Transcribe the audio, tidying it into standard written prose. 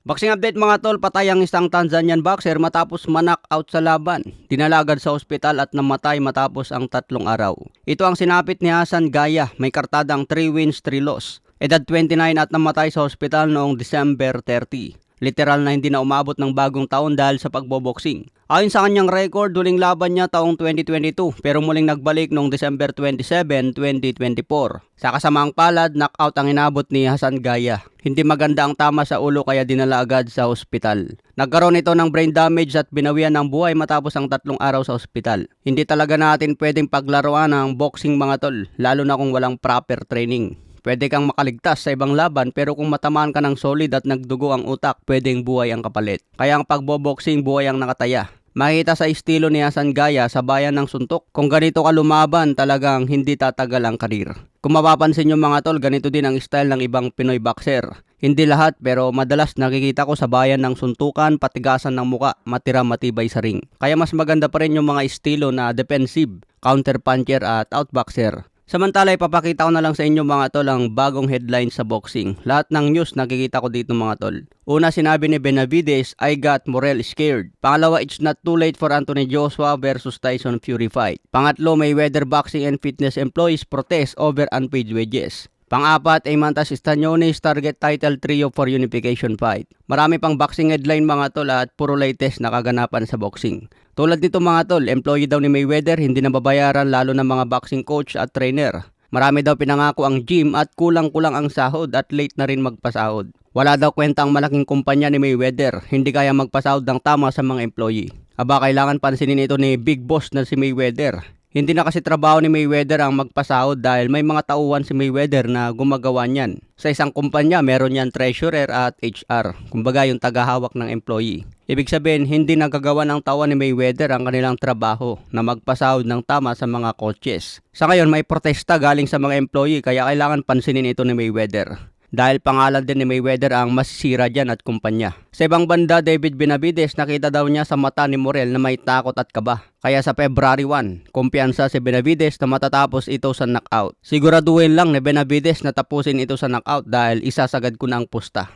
Boxing update mga tol, patay ang isang Tanzanian boxer matapos ma-knockout sa laban. Dinala agad sa ospital at namatay matapos ang 3 araw. Ito ang sinapit ni Hassan Gaya, may kartadang 3 wins, 3 loss. Edad 29 at namatay sa ospital noong December 30. Literal na hindi na umabot ng bagong taon dahil sa pagboboxing. Ayon sa kanyang record, huling laban niya taong 2022 pero muling nagbalik noong December 27, 2024. Sa kasamaang palad, knockout ang inabot ni Hassan Gaya. Hindi maganda ang tama sa ulo kaya dinala agad sa ospital. Nagkaroon ito ng brain damage at binawian ng buhay matapos ang 3 araw sa ospital. Hindi talaga natin pwedeng paglaruan ang boxing mga tol, lalo na kung walang proper training. Pwede kang makaligtas sa ibang laban pero kung matamaan ka ng solid at nagdugo ang utak, pwedeng buhay ang kapalit. Kaya ang pagboboxing buhay ang nakataya. Makita sa estilo ni Hassan Gaya sa bayan ng suntok, kung ganito ka lumaban talagang hindi tatagal ang karir. Kung mapapansin nyo mga tol, ganito din ang style ng ibang Pinoy boxer. Hindi lahat pero madalas nakikita ko sa bayan ng suntukan, patigasan ng muka, matira matibay sa ring. Kaya mas maganda pa rin yung mga estilo na defensive, counter puncher at outboxer. Samantala, ipapakita ko na lang sa inyo mga tol ang bagong headline sa boxing. Lahat ng news nakikita ko dito mga tol. Una, sinabi ni Benavides, I got Morel scared. Pangalawa, it's not too late for Anthony Joshua versus Tyson Fury fight. Pangatlo, Mayweather Boxing and Fitness employees protest over unpaid wages. Pang-apat, Eimantas Staniones target title trio for unification fight. Marami pang boxing headline mga tol at puro latest na kaganapan sa boxing. Tulad nito mga tol, employee daw ni Mayweather hindi nababayaran lalo ng mga boxing coach at trainer. Marami daw pinangako ang gym at kulang-kulang ang sahod at late na rin magpasahod. Wala daw kwenta ang malaking kumpanya ni Mayweather, hindi kaya magpasahod ng tama sa mga employee. Aba, kailangan pansinin ito ni Big Boss na si Mayweather. Hindi na kasi trabaho ni Mayweather ang magpasahod dahil may mga tauhan si Mayweather na gumagawa niyan. Sa isang kumpanya, meron yan treasurer at HR, kumbaga yung tagahawak ng employee. Ibig sabihin, hindi nagagawa ng tauhan ni Mayweather ang kanilang trabaho na magpasahod ng tama sa mga coaches. Sa ngayon, may protesta galing sa mga employee kaya kailangan pansinin ito ni Mayweather. Dahil pangalan din ni Mayweather ang masisira dyan at kumpanya. Sa ibang banda, David Benavides nakita daw niya sa mata ni Morel na may takot at kaba. Kaya sa February 1, kumpiyansa si Benavides na matatapos ito sa knockout. Siguraduhin lang ni Benavides na tapusin ito sa knockout dahil isasagad ko na ang pusta.